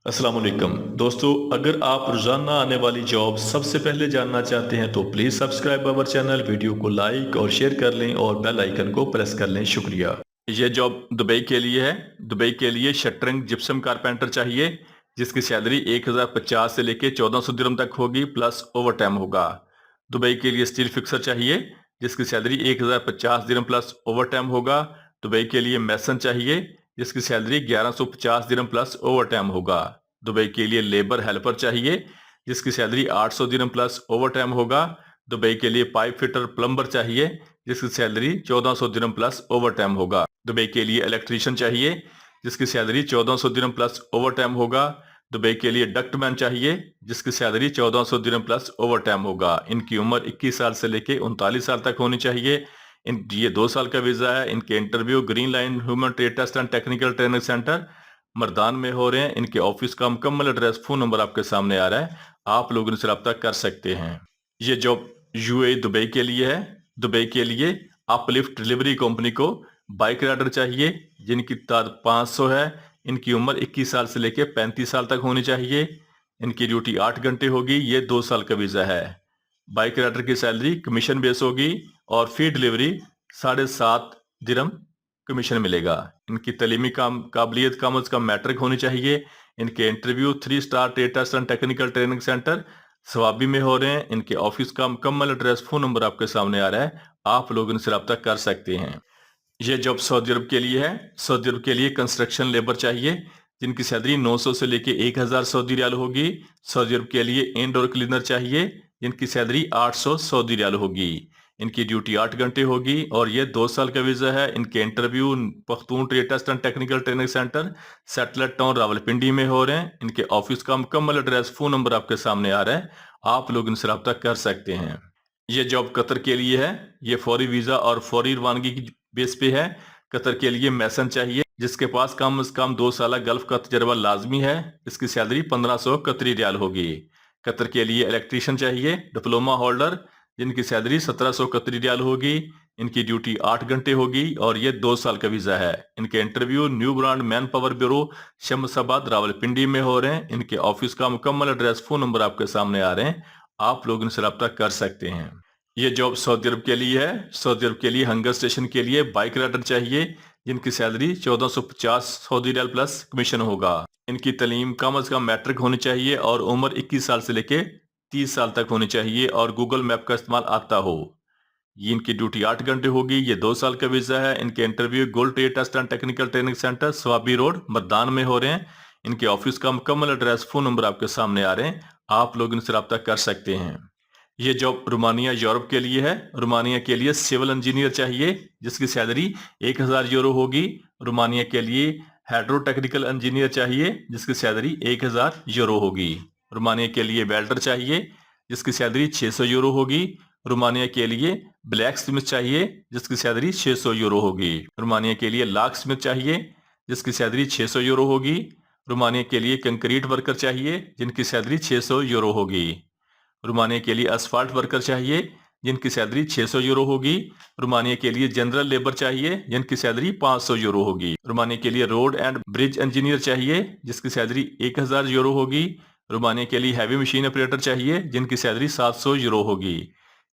السلام علیکم دوستو، اگر آپ روزانہ آنے والی جاب سب سے پہلے جاننا چاہتے ہیں تو please subscribe our channel, video کو لائک اور شیئر کر لیں اور بیل آئیکن کو پریس کر لیں۔ شکریہ۔ یہ جاب دبئی کے لیے ہے۔ دبئی کے لیے شٹرنگ جپسم کارپینٹر چاہیے، جس کی سیلری 1050 سے لے کے 1400 درہم تک ہوگی، پلس اوور ٹائم ہوگا۔ دبئی کے لیے اسٹیل فکسر چاہیے، جس کی سیلری 1050 درہم پلس اوور ٹائم ہوگا۔ دبئی کے لیے میسن چاہیے، جس کی سیلری 1150 درہم پلس اوور ٹائم ہوگا۔ دبئی کے لیے لیبر ہیلپر چاہیے، جس کی سیلری 800 درہم پلس اوور ٹائم ہوگا۔ دبئی کے لیے پائپ فٹر پلمبر چاہیے، جس کی سیلری 1400 درہم پلس اوور ٹائم ہوگا۔ دبئی کے لیے الیکٹریشین چاہیے، جس کی سیلری 1400 درہم پلس اوور ٹائم ہوگا۔ دبئی کے لیے ڈکٹ مین چاہیے، جس کی سیلری 1400 درہم پلس اوور ٹائم ہوگا۔ ان کی عمر 21 سال سے لے کے 39 سال تک ہونی چاہیے۔ یہ 2 سال کا ویزا ہے۔ ان کے interview green line human trade test and technical training centre Mardan میں ہو رہے ہیں۔ ان کے آفس کا مکمل ایڈریس، فون نمبر آپ کے سامنے آ رہا ہے، آپ لوگ ان سے رابطہ کر سکتے ہیں۔ یہ جاب دبئی کے لیے ہے۔ دبئی کے لیے اپ لفٹ ڈلیوری کمپنی کو بائک رائڈر چاہیے، جن کی تعداد 500 ہے۔ ان کی عمر 21 سال سے لے کے 35 سال تک ہونی چاہیے۔ ان کی ڈیوٹی 8 گھنٹے ہوگی۔ یہ 2 سال کا ویزا ہے۔ بائک رائڈر کی سیلری کمیشن بیس ہوگی اور فی ڈلیوری 7.5 درہم کمیشن ملے گا۔ ان کی تعلیمی قابلیت کم از کم میٹرک ہونی چاہیے۔ ان کے interview 3 star trade test and technical training centre Swabi میں ہو رہے ہیں۔ ان کے آفس کا مکمل ایڈریس، فون نمبر آپ کے سامنے آ رہا ہے، آپ لوگ ان سے رابطہ کر سکتے ہیں۔ یہ جاب سعودی عرب کے لیے ہے۔ سعودی عرب کے لیے کنسٹرکشن لیبر چاہیے، جن کی سیلری 900 سے لے کے 1000 سعودی ریال ہوگی۔ سعودی عرب کے لیے انڈور کلینر چاہیے، جن کی سیلری 800 سعودی ریال ہوگی۔ ان کی ڈیوٹی 8 گھنٹے ہوگی اور یہ 2 سال کا ویزا ہے۔ ان کے interview Pakhtun trade test and technical training centre satellite town Rawalpindi میں ہو رہے ہیں۔ ان کے آفس کا مکمل ایڈریس، فون نمبر آپ کے سامنے آ رہا ہے، آپ لوگ ان سے رابطہ کر سکتے ہیں۔ یہ جاب قطر کے لیے ہے۔ یہ فوری ویزا اور فوری روانگی کی بیس پہ ہے۔ قطر کے لیے میسن چاہیے، جس کے پاس کم از کم 2 سالہ گلف کا تجربہ لازمی ہے۔ اس کی سیلری 1500 قطری ریال ہوگی۔ قطر کے لیے الیکٹریشین چاہیے، ڈپلوما ہولڈر، جن کی سیلری 1700 قطری ریال ہوگی۔ ان کی ڈیوٹی 8 گھنٹے ہوگی اور یہ 2 سال کا ویزا ہے۔ ان کے interview new brand man power bureau شمس آباد راولپنڈی میں ہو رہے ہیں۔ ان کے آفس کا مکمل ایڈریس، فون نمبر آپ کے سامنے آ رہے ہیں، آپ لوگ ان سے رابطہ کر سکتے ہیں۔ یہ جاب سعودی عرب کے لیے ہے۔ سعودی عرب کے لیے ہنگر اسٹیشن کے لیے بائک رائڈر چاہیے، جن کی سیلری 1450 سعودی ریال پلس کمیشن ہوگا۔ ان کی تعلیم کم از کم میٹرک ہونی چاہیے اور عمر 21 سال سے لے کے 30 سال تک ہونی چاہیے اور گوگل میپ کا استعمال آتا ہو۔ یہ ان کی ڈیوٹی 8 گھنٹے ہوگی۔ یہ 2 سال کا ویزا ہے۔ ان کے interview gold trade test and technical training centre Swabi road Mardan میں ہو رہے ہیں۔ ان کے آفس کا مکمل ایڈریس، فون نمبر آپ کے سامنے آ رہے ہیں، آپ لوگ ان سے رابطہ کر سکتے ہیں۔ یہ جاب رومانیہ یورپ کے لیے ہے۔ رومانیہ کے لیے سول انجینئر چاہیے، جس کی سیلری 1000 یورو ہوگی۔ رومانیہ کے لیے ہیڈرو ٹیکنیکل انجینئر چاہیے، جس کی سیلری 1000 یورو ہوگی۔ رومانیہ کے لیے ویلڈر چاہیے، جس کی سیلری 600 یورو ہوگی۔ رومانیہ کے لیے بلیک سمتھ چاہیے، جس کی سیلری 600 یورو ہوگی۔ رومانیہ کے لیے لاک سمتھ چاہیے، جس کی سیلری 600 یورو ہوگی۔ رومانیہ کے لیے کنکریٹ ورکر چاہیے، جن کی سیلری 600 یورو ہوگی۔ رومانیہ کے لیے اسفالٹ ورکر چاہیے، جن کی سیلری 600 یورو ہوگی۔ رومانیہ کے لیے جنرل لیبر چاہیے، جن کی سیلری 500 یورو ہوگی۔ رومانیہ کے لیے روڈ اینڈ برج انجینئر چاہیے، جس کی سیلری 1000 یورو ہوگی۔ رومانیہ کے لیے ہیوی مشین آپریٹر چاہیے، جن کی سیلری 700 یورو ہوگی۔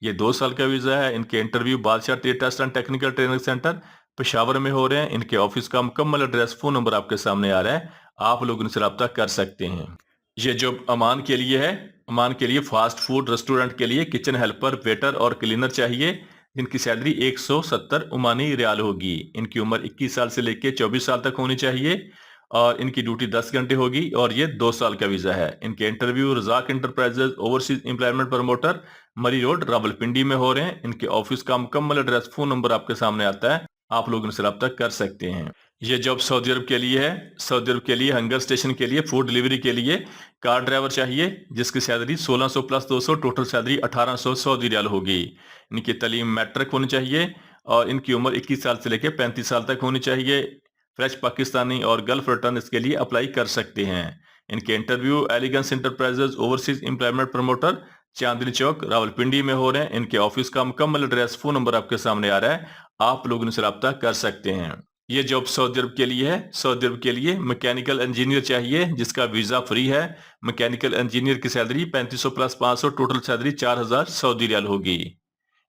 یہ 2 سال کا ویزا ہے۔ ان کے interview Badshah trade test and technical training centre Peshawar میں ہو رہے ہیں۔ ان کے آفس کا مکمل ایڈریس، فون نمبر آپ کے سامنے آ رہا ہے، آپ لوگ ان سے رابطہ کر سکتے ہیں۔ یہ جاب عمان کے لیے ہے۔ عمان کے لیے فاسٹ فوڈ ریسٹورنٹ کے لیے کچن ہیلپر، ویٹر اور کلینر چاہیے، جن کی سیلری 170 عمانی ریال ہوگی۔ ان کی عمر 21 سال سے لے کے 24 سال تک ہونی چاہیے اور ان کی ڈیوٹی 10 گھنٹے ہوگی اور یہ 2 سال کا ویزا ہے۔ ان کے انٹرویو رزاق انٹرپرائزز اوورسیز امپلائمنٹ پروموٹر مری روڈ راولپنڈی میں ہو رہے ہیں۔ ان کے آفس کا مکمل ایڈریس، فون نمبر آپ کے سامنے آتا ہے، آپ لوگ ان سے رابطہ کر سکتے ہیں۔ یہ جاب سعودی عرب کے لیے ہے۔ سعودی عرب کے لیے ہنگر اسٹیشن کے لیے فوڈ ڈلیوری کے لیے کار ڈرائیور چاہیے، جس کی سیلری 1600 پلس 200 ٹوٹل سیلری 1800 سعودی ریال ہوگی۔ ان کی تعلیم میٹرک ہونی چاہیے اور ان کی عمر 21 سال سے لے کے 35 سال تک ہونی چاہیے۔ فریش پاکستانی اور گلف ریٹرن اس کے لیے اپلائی کر سکتے ہیں۔ ان کے interview elegance enterprises overseas employment promoter Chandni Chowk Rawalpindi میں ہو رہے ہیں۔ ان کے آفس کا مکمل ایڈریس، فون نمبر آپ کے سامنے آ رہا ہے، آپ لوگ ان سے رابطہ کر سکتے ہیں۔ یہ جاب سعودی عرب کے لیے ہے. سعودی عرب کے لیے میکینیکل انجینئر چاہیے جس کا ویزا فری ہے. میکینیکل انجینئر کی salary 3500 plus 500، total salary 4000 Saudi riyal ہوگی.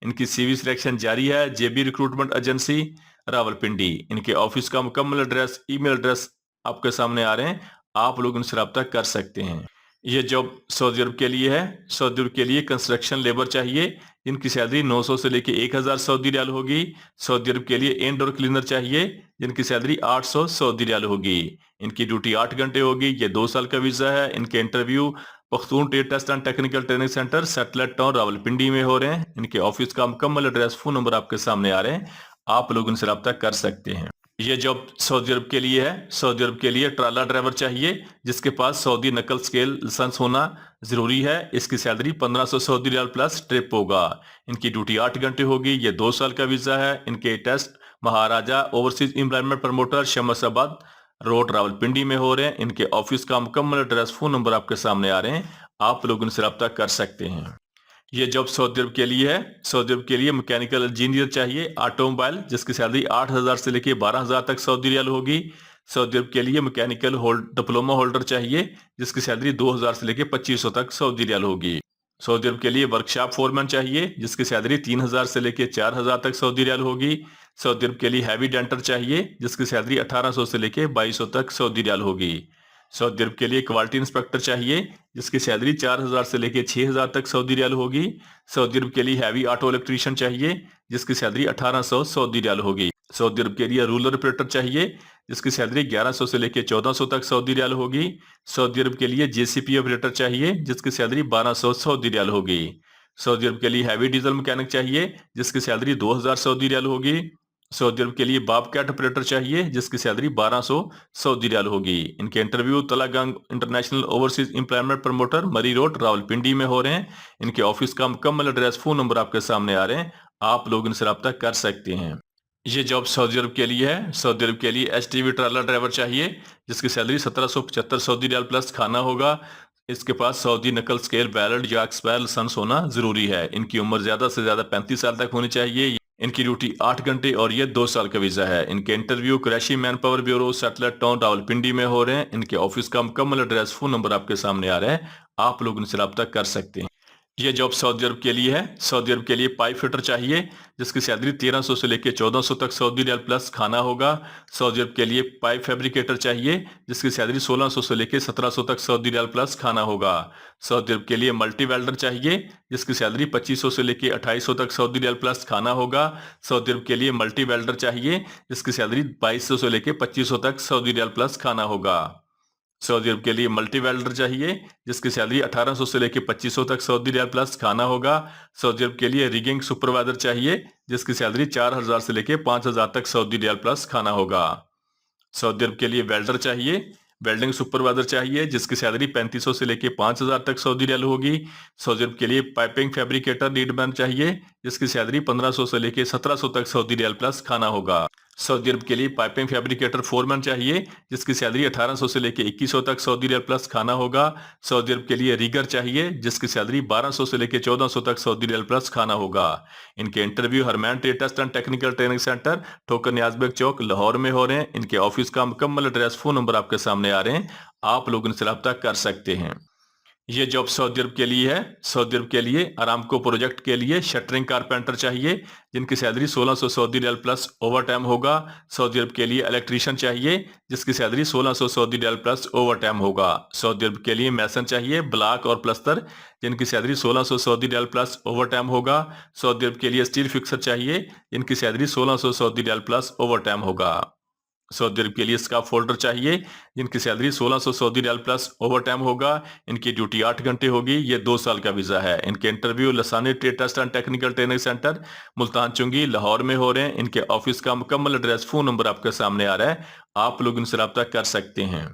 ان کی سی وی سلیکشن جاری ہے. J B recruitment agency Rawalpindi. ان کے آفس کا مکمل ایڈریس، ای میل ایڈریس آپ کے سامنے آ رہے ہیں. آپ لوگ ان سے رابطہ کر سکتے ہیں. یہ جاب سعودی عرب کے لیے ہے. سعودی عرب کے لیے کنسٹرکشن لیبر چاہیے جن کی سیلری 900 سے لے کے 1000 سعودی ریال ہوگی. سعودی عرب کے لیے انڈور کلینر چاہیے جن کی سیلری 800 سعودی ریال ہوگی. ان کی ڈیوٹی 8 گھنٹے ہوگی. یہ 2 سال کا ویزا ہے. ان کے interview Pakhtun trade test and technical training centre, satellite town, Rawalpindi میں ہو رہے ہیں. ان کے آفس کا مکمل ایڈریس، فون نمبر آپ کے سامنے آ رہے ہیں. آپ لوگ ان سے رابطہ کر سکتے ہیں. یہ جاب سعودی عرب کے لیے ہے. سعودی عرب کے لیے ٹرالا ڈرائیور چاہیے جس کے پاس سعودی نقل سکیل لائسنس ہونا ضروری ہے. اس کی سیلری 1500 سعودی ریال پلس ٹرپ ہوگا. ان کی ڈیوٹی 8 گھنٹے ہوگی. یہ 2 سال کا ویزا ہے. ان کے ٹیسٹ مہاراجہ اوورسیز امپلائمنٹ پروموٹر، شمس آباد روڈ، راولپنڈی میں ہو رہے ہیں. ان کے آفس کا مکمل ایڈریس، فون نمبر آپ کے سامنے آ رہے ہیں. آپ لوگ ان سے رابطہ کر سکتے ہیں. یہ جاب سعودی عرب کے لیے ہے. سعودی عرب کے لیے میکینیکل انجینئر چاہیے آٹو موبائل جس کی سیلری 8000 سے لے کے 12000 تک سعودی ریال ہوگی. سعودی عرب کے لیے میکینیکل ڈپلوما ہولڈر چاہیے جس کی سیلری 2000 سے لے کے 2500 تک سعودی ریال ہوگی. سعودی عرب کے لیے ورکشاپ فورمین چاہیے جس کی سیلری 3000 سے لے کے 4000 تک سعودی ریال ہوگی. سعودی عرب کے لیے ہیوی ڈینٹر چاہیے جس کی سیلری 1800 سے لے کے 2200 تک سعودی ریال ہوگی. سعودی عرب کے لیے کوالٹی انسپیکٹر چاہیے جس کی سیلری 4000 سے لے کے 6000 تک سعودی ریال ہوگی. سعودی عرب کے لیے ہیوی آٹو الیکٹریشین چاہیے جس کی سیلری 1800 سعودی ریال ہوگی. سعودی عرب کے لیے رولر آپریٹر چاہیے جس کی سیلری 1100 سے لے کے 1400 تک سعودی ریال ہوگی. سعودی عرب کے لیے جے سی پی آپریٹر چاہیے جس کی سیلری 1200 سعودی ریال ہوگی. سعودی عرب کے لیے ہیوی ڈیزل مکینک چاہیے جس کی سیلری 2000 سعودی ریال ہوگی. سعودی عرب کے لیے باب کیٹ آپریٹر چاہیے جس کی سیلری 1200 سعودی ریال ہوگی. ان کے انٹرویو تلا گنگ انٹرنیشنل اوورسیز امپلائمنٹ پروموٹر، مری روڈ، راولپنڈی میں ہو رہے ہیں. ان کے آفس کا مکمل ایڈریس، فون نمبر آپ کے سامنے آ رہے ہیں. آپ لوگ ان سے رابطہ کر سکتے ہیں. یہ جاب سعودی عرب کے لیے ہے. سعودی عرب کے لیے ایس ٹی وی ٹرالا ڈرائیور چاہیے جس کی سیلری 1775 سعودی ریال پلس کھانا ہوگا. اس کے پاس سعودی نقل سکیل ویلڈ یا ایکسپائر لائسنس ہونا ضروری ہے. ان کی عمر زیادہ سے زیادہ 35 سال تک ہونی چاہیے. ان کی ڈیوٹی 8 گھنٹے اور یہ 2 سال کا ویزا ہے. ان کے interview Qureshi manpower bureau, satellite town, Rawalpindi میں ہو رہے ہیں. ان کے آفس کا مکمل ایڈریس، فون نمبر آپ کے سامنے آ رہا ہے. آپ لوگ ان سے رابطہ کر سکتے ہیں. یہ جاب سعودی عرب کے لیے ہے. سعودی عرب کے لیے پائپ فٹر چاہیے جس کی سیلری 1300 سے لے کے 1400 تک سعودی ریال پلس کھانا ہوگا. سعودی عرب کے لیے پائپ فیبریکیٹر چاہیے جس کی سیلری 1600 سے لے کے 1700 تک سعودی ریال پلس کھانا ہوگا. سعودی عرب کے لیے ملٹی ویلڈر چاہیے جس کی سیلری 2500 سے لے کے 2800 تک سعودی ریال پلس کھانا ہوگا. سعودی عرب کے لیے ملٹی ویلڈر چاہیے جس کی سیلری 2200 سے لے کے 2500 تک سعودی ریال پلس کھانا ہوگا. سعودی عرب کے لیے ملٹی ویلڈر چاہیے جس کی سیلری 1800 سے لے کے 2500 تک سعودی ریال پلس کھانا ہوگا. سعودی عرب کے لیے ریگنگ سپروائزر چاہیے جس کی سیلری 4000 سے لے کے 5000 تک سعودی ریال پلس کھانا ہوگا. سعودی عرب کے لیے ویلڈر چاہیے، ویلڈنگ سپروائزر چاہیے جس کی سیلری 3500 سے لے کے 5000 تک سعودی ریال ہوگی. سعودی عرب کے لیے پائپنگ فیبریکیٹر لیڈ مین چاہیے جس کی سیلری 1500 سے لے کے 1700 تک سعودی ریال پلس کھانا ہوگا. سعودی عرب کے لیے پائپنگ فیبریکیٹر فورمین چاہیے جس کی سیلری 1800 سے لے کے 2100 تک سعودی ریال پلس کھانا ہوگا. سعودی عرب کے لیے ریگر چاہیے جس کی سیلری 1200 سے لے کے 1400 تک سعودی ریال پلس کھانا ہوگا. ان کے interview Herman trade test and technical training centre, Thokar Niaz bag چوک، لاہور میں ہو رہے ہیں. ان کے آفس کا مکمل ایڈریس، فون نمبر آپ کے سامنے آ رہے ہیں. آپ لوگ ان سے رابطہ کر سکتے ہیں. یہ جاب سعودی عرب کے لیے ہے. سعودی عرب کے لیے ارامکو پروجیکٹ کے لیے شٹرنگ کارپینٹر چاہیے جن کی سیلری 1600 سعودی ریال پلس اوور ٹائم ہوگا. سعودی عرب کے لیے الیکٹریشین چاہیے جس کی سیلری 1600 سعودی ریال پلس اوور ٹائم ہوگا. سعودی عرب کے لیے میسن چاہیے بلاک اور پلستر جن کی سیلری 1600 سعودی ریال پلس اوور ٹائم ہوگا. سعودی عرب کے لیے اسٹیل فکسر چاہیے جن کی سیلری 1600 سعودی ریال پلس اوور ٹائم ہوگا. سعودی عرب کے لیے اسکاف فولڈر چاہیے جن کی سیلری 1600 سعودی ریال پلس اوور ٹائم ہوگا. ان کی ڈیوٹی 8 گھنٹے ہوگی. یہ 2 سال کا ویزا ہے. ان کے انٹرویو لسانی trade test and technical training centre, Multan Chungi, Lahore میں ہو رہے ہیں. ان کے آفس کا مکمل ایڈریس، فون نمبر آپ کے سامنے آ رہا ہے. آپ لوگ ان سے رابطہ کر سکتے ہیں.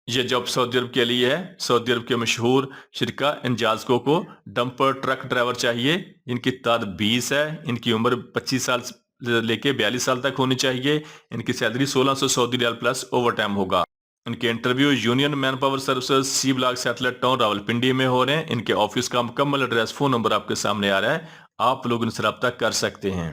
یہ جاب سعودی عرب کے لیے ہے. سعودی عرب کے مشہور شرکہ انجازکو کو ڈمپر ٹرک ڈرائیور چاہیے جن کی تعداد 20 ہے. ان کی عمر 25 سال لے کے 42 سال تک ہونی چاہیے. ان کی سیلری 1600 سعودی ریال پلس اوور ٹائم ہوگا. ان کے interview union man power services, سی بلاک، سیٹلائٹ ٹاؤن، راولپنڈی میں ہو رہے ہیں. ان کے آفس کا مکمل ایڈریس، فون نمبر آپ کے سامنے آ رہا ہے. آپ لوگ ان سے رابطہ کر سکتے ہیں.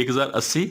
1080